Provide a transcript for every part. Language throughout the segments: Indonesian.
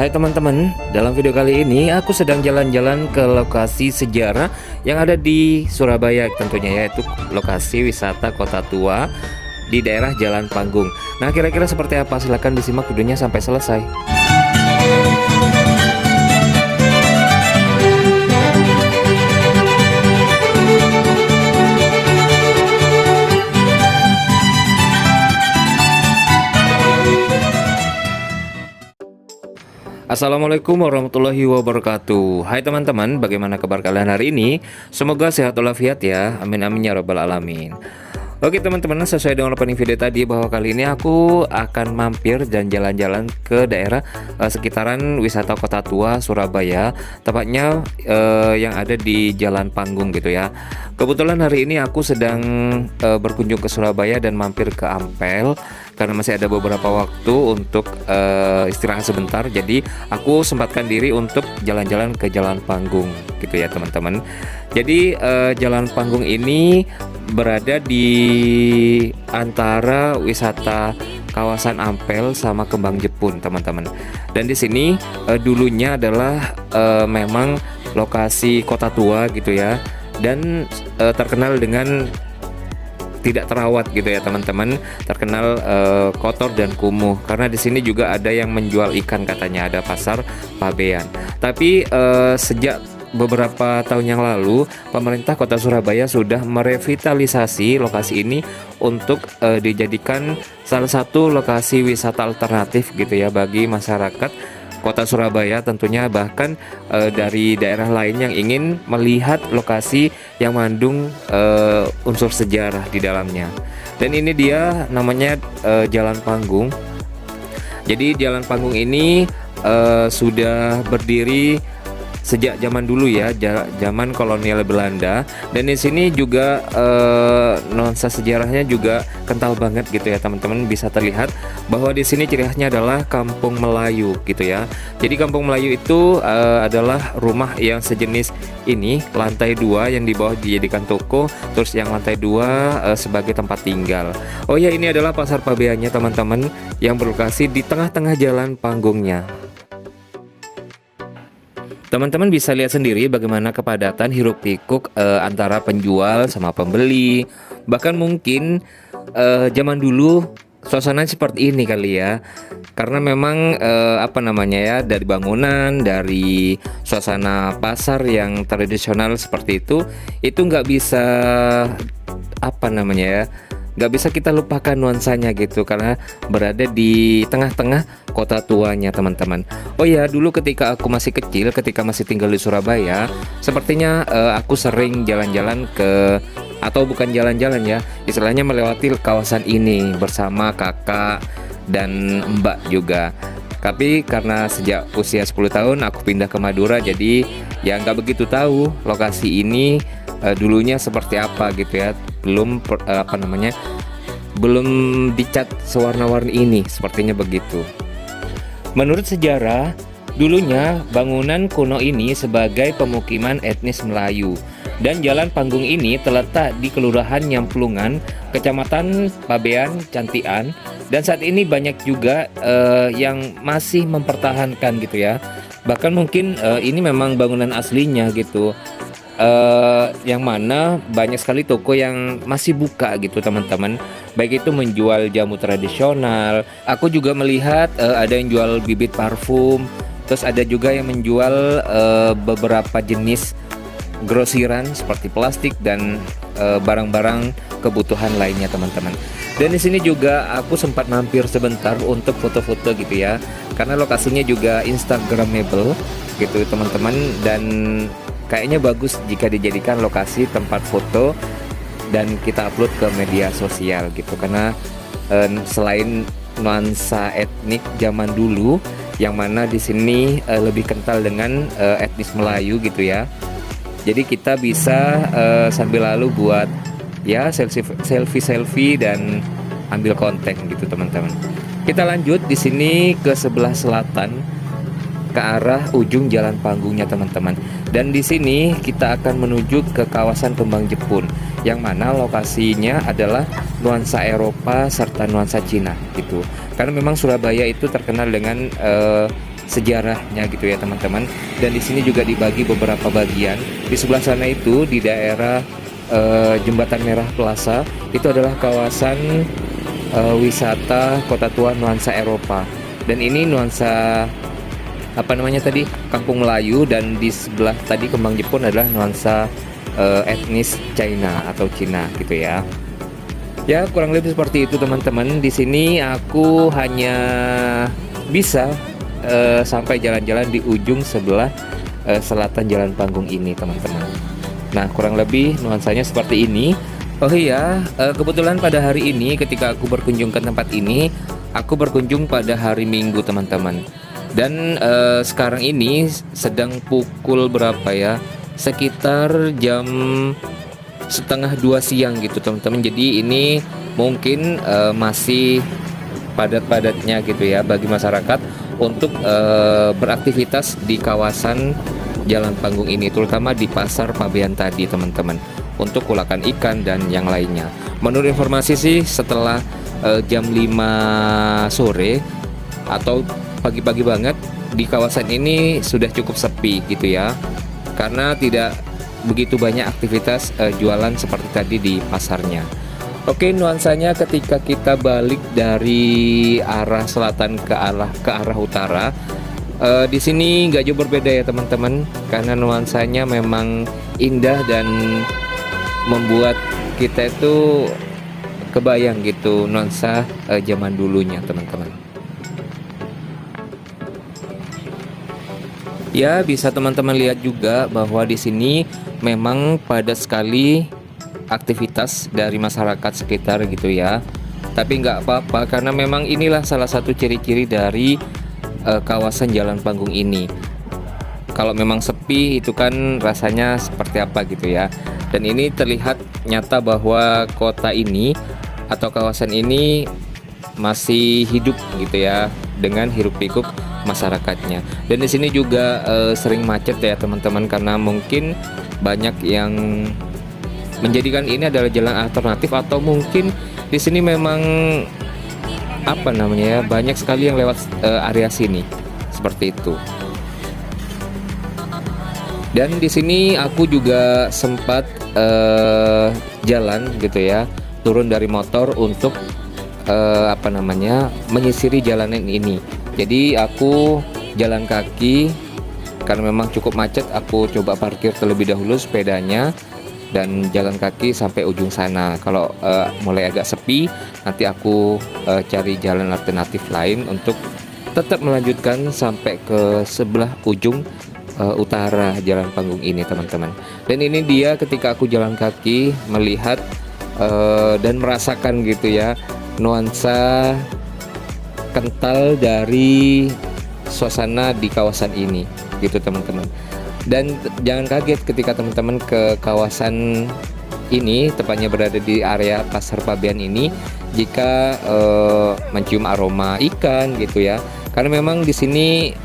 Hai teman-teman, dalam video kali ini aku sedang jalan-jalan ke lokasi sejarah yang ada di Surabaya tentunya, yaitu lokasi wisata Kota Tua di daerah Jalan Panggung. Nah, kira-kira seperti apa? Silahkan disimak videonya sampai selesai. Assalamualaikum warahmatullahi wabarakatuh. Hai teman-teman, bagaimana kabar kalian hari ini? Semoga sehat walafiat ya. Amin amin ya rabbal alamin. Oke teman-teman, sesuai dengan opening video tadi bahwa kali ini aku akan mampir dan jalan-jalan ke daerah sekitaran wisata Kota Tua Surabaya, tepatnya yang ada di Jalan Panggung gitu ya. Kebetulan hari ini aku sedang berkunjung ke Surabaya dan mampir ke Ampel karena masih ada beberapa waktu untuk istirahat sebentar. Jadi aku sempatkan diri untuk jalan-jalan ke Jalan Panggung gitu ya teman-teman. Jadi Jalan Panggung ini berada di antara wisata kawasan Ampel sama Kembang Jepun teman-teman. Dan di sini dulunya adalah memang lokasi Kota Tua gitu ya, dan terkenal dengan tidak terawat gitu ya teman-teman, terkenal kotor dan kumuh karena di sini juga ada yang menjual ikan, katanya ada pasar pabean. Tapi sejak beberapa tahun yang lalu pemerintah Kota Surabaya sudah merevitalisasi lokasi ini untuk dijadikan salah satu lokasi wisata alternatif gitu ya bagi masyarakat Kota Surabaya tentunya, bahkan dari daerah lain yang ingin melihat lokasi yang mengandung unsur sejarah di dalamnya. Dan ini dia namanya Jalan Panggung. Jadi Jalan Panggung ini sudah berdiri sejak zaman dulu ya, zaman kolonial Belanda, dan di sini juga nuansa sejarahnya juga kental banget gitu ya teman-teman. Bisa terlihat bahwa di sini ciri khasnya adalah Kampung Melayu gitu ya. Jadi Kampung Melayu itu adalah rumah yang sejenis ini, lantai 2 yang di bawah dijadikan toko, terus yang lantai 2 sebagai tempat tinggal. Oh ya, ini adalah pasar pabeannya teman-teman yang berlokasi di tengah-tengah Jalan Panggungnya. Teman-teman bisa lihat sendiri bagaimana kepadatan hiruk pikuk antara penjual sama pembeli. Bahkan mungkin zaman dulu suasana seperti ini kali ya. Karena memang dari bangunan, dari suasana pasar yang tradisional seperti itu nggak bisa nggak bisa kita lupakan nuansanya gitu, karena berada di tengah-tengah Kota Tuanya teman-teman. Oh ya, dulu ketika aku masih kecil, ketika masih tinggal di Surabaya, sepertinya aku sering jalan-jalan atau bukan jalan-jalan ya, istilahnya melewati kawasan ini bersama kakak dan mbak juga. Tapi karena sejak usia 10 tahun aku pindah ke Madura, jadi ya nggak begitu tahu lokasi ini dulunya seperti apa gitu ya. Belum belum dicat sewarna-warni ini, sepertinya begitu. Menurut sejarah, dulunya bangunan kuno ini sebagai pemukiman etnis Melayu, dan Jalan Panggung ini terletak di Kelurahan Nyamplungan, Kecamatan Pabean, Cantian, dan saat ini banyak juga yang masih mempertahankan gitu ya. Bahkan mungkin ini memang bangunan aslinya gitu. Yang mana banyak sekali toko yang masih buka gitu teman-teman, baik itu menjual jamu tradisional. Aku juga melihat ada yang jual bibit parfum, terus ada juga yang menjual beberapa jenis grosiran seperti plastik dan barang-barang kebutuhan lainnya teman-teman. Dan di sini juga aku sempat mampir sebentar untuk foto-foto gitu ya, karena lokasinya juga instagramable gitu teman-teman, dan kayaknya bagus jika dijadikan lokasi tempat foto dan kita upload ke media sosial gitu. Karena selain nuansa etnik zaman dulu yang mana di sini lebih kental dengan etnis Melayu gitu ya. Jadi kita bisa sambil lalu buat ya selfie dan ambil konten gitu teman-teman. Kita lanjut di sini ke sebelah selatan, ke arah ujung Jalan Panggungnya teman-teman. Dan di sini kita akan menuju ke kawasan Kembang Jepun, yang mana lokasinya adalah nuansa Eropa serta nuansa Cina gitu. Karena memang Surabaya itu terkenal dengan sejarahnya gitu ya teman-teman. Dan di sini juga dibagi beberapa bagian. Di sebelah sana itu di daerah Jembatan Merah Plaza itu adalah kawasan wisata Kota Tua nuansa Eropa. Dan ini nuansa apa namanya tadi, Kampung Melayu, dan di sebelah tadi Kembang Jepun adalah nuansa etnis China atau Cina gitu ya. Ya kurang lebih seperti itu teman-teman. Di sini aku hanya bisa sampai jalan-jalan di ujung sebelah selatan Jalan Panggung ini teman-teman. Nah kurang lebih nuansanya seperti ini. Oh iya, kebetulan pada hari ini ketika aku berkunjung ke tempat ini, aku berkunjung pada hari Minggu teman-teman. Dan sekarang ini sedang pukul berapa ya? Sekitar jam setengah 2 siang gitu teman-teman. Jadi ini mungkin masih padat-padatnya gitu ya bagi masyarakat untuk beraktivitas di kawasan Jalan Panggung ini, terutama di Pasar Pabean tadi teman-teman, untuk ulakan ikan dan yang lainnya. Menurut informasi sih setelah jam 5 sore atau pagi-pagi banget di kawasan ini sudah cukup sepi gitu ya, karena tidak begitu banyak aktivitas jualan seperti tadi di pasarnya. Oke, nuansanya ketika kita balik dari arah selatan ke arah utara, di sini nggak jauh berbeda ya teman-teman, karena nuansanya memang indah dan membuat kita itu kebayang gitu nuansa zaman dulunya teman-teman. Ya bisa teman-teman lihat juga bahwa di sini memang padat sekali aktivitas dari masyarakat sekitar gitu ya. Tapi nggak apa-apa, karena memang inilah salah satu ciri-ciri dari kawasan Jalan Panggung ini. Kalau memang sepi itu kan rasanya seperti apa gitu ya. Dan ini terlihat nyata bahwa kota ini atau kawasan ini masih hidup gitu ya dengan hiruk-pikuk masyarakatnya. Dan di sini juga sering macet ya teman-teman, karena mungkin banyak yang menjadikan ini adalah jalan alternatif, atau mungkin di sini memang apa namanya ya, banyak sekali yang lewat area sini seperti itu. Dan di sini aku juga sempat jalan gitu ya, turun dari motor untuk apa namanya, menyisiri jalanan ini. Jadi aku jalan kaki karena memang cukup macet. Aku coba parkir terlebih dahulu sepedanya dan jalan kaki sampai ujung sana. Kalau mulai agak sepi, nanti aku cari jalan alternatif lain untuk tetap melanjutkan sampai ke sebelah ujung utara Jalan Panggung ini teman-teman. Dan ini dia ketika aku jalan kaki melihat dan merasakan gitu ya nuansa kental dari suasana di kawasan ini gitu teman-teman. Dan jangan kaget ketika teman-teman ke kawasan ini, tepatnya berada di area Pasar Pabean ini, jika mencium aroma ikan gitu ya, karena memang di sini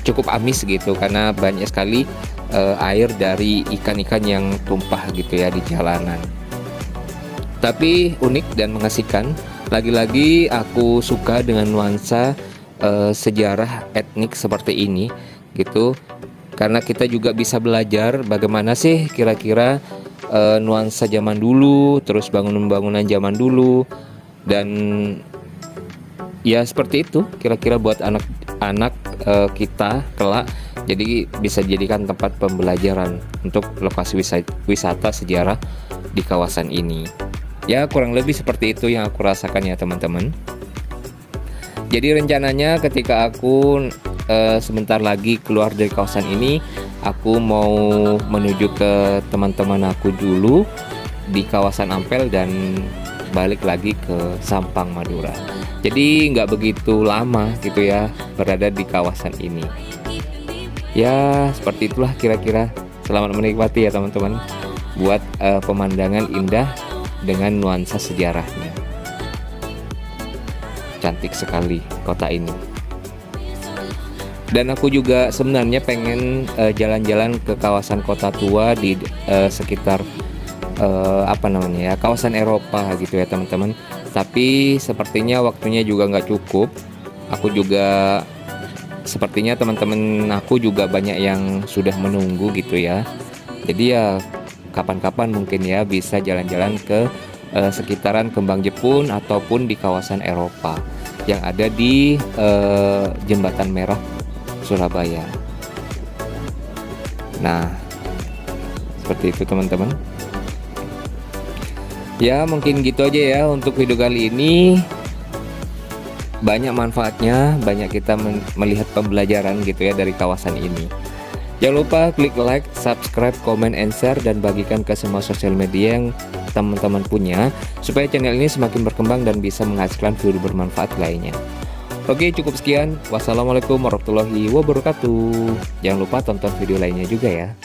cukup amis gitu, karena banyak sekali air dari ikan-ikan yang tumpah gitu ya di jalanan. Tapi unik dan mengasihkan. Lagi-lagi aku suka dengan nuansa sejarah etnik seperti ini gitu, karena kita juga bisa belajar bagaimana sih kira-kira nuansa zaman dulu, terus bangunan-bangunan zaman dulu, dan ya seperti itu kira-kira buat anak-anak kita kelak, jadi bisa jadikan tempat pembelajaran untuk lokasi wisata sejarah di kawasan ini. Ya kurang lebih seperti itu yang aku rasakan ya teman-teman. Jadi rencananya ketika aku sebentar lagi keluar dari kawasan ini, aku mau menuju ke teman-teman aku dulu di kawasan Ampel dan balik lagi ke Sampang, Madura. Jadi nggak begitu lama gitu ya berada di kawasan ini. Ya seperti itulah kira-kira. Selamat menikmati ya teman-teman, buat pemandangan indah dengan nuansa sejarahnya. Cantik sekali kota ini. Dan aku juga sebenarnya pengen jalan-jalan ke kawasan Kota Tua di sekitar apa namanya ya, kawasan Eropa gitu ya teman-teman. Tapi sepertinya waktunya juga nggak cukup. Aku juga sepertinya teman-teman aku juga banyak yang sudah menunggu gitu ya. Jadi ya kapan-kapan mungkin ya bisa jalan-jalan ke sekitaran Kembang Jepun ataupun di kawasan Eropa yang ada di Jembatan Merah Surabaya. Nah, seperti itu teman-teman. Ya mungkin gitu aja ya untuk video kali ini. Banyak manfaatnya, banyak kita melihat pembelajaran gitu ya dari kawasan ini. Jangan lupa klik like, subscribe, comment, and share, dan bagikan ke semua sosial media yang teman-teman punya, supaya channel ini semakin berkembang dan bisa menghasilkan video bermanfaat lainnya. Oke, cukup sekian. Wassalamualaikum warahmatullahi wabarakatuh. Jangan lupa tonton video lainnya juga ya.